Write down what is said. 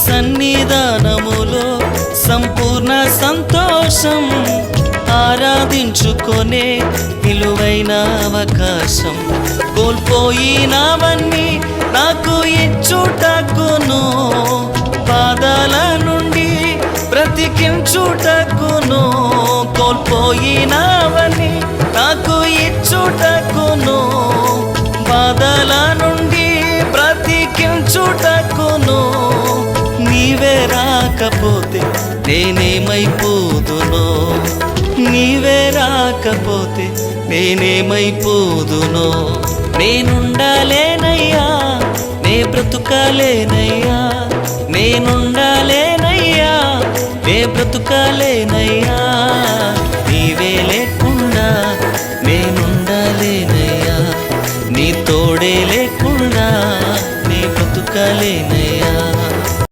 సన్నిధానములో సంపూర్ణ సంతోషం, ఆరాధించుకొనే విలువైన అవకాశం. కోల్పోయినవన్నీ నాకు ఇచ్చుటకును, బాధల నుండి బ్రతికించుటకును. కోల్పోయినవన్నీ నాకు ఇచ్చుటకును, బాధల నుండి బ్రతికించుటకును. నీవే రాకపోతే నేనేమైపోదునో, నీవే రాకపోతే నేనేమైపోదునో. నేనుండాలేనయ్యా, నే బ్రతుకాలేనయ్యా, నేనుండాలేనయ్యా, నే బ్రతుకాలేనయ్యా. నీవే లేకుండా నేనుండాలేనయ్యా, నీ తోడే లేకుండా నే బ్రతుకాలేనయ్యా.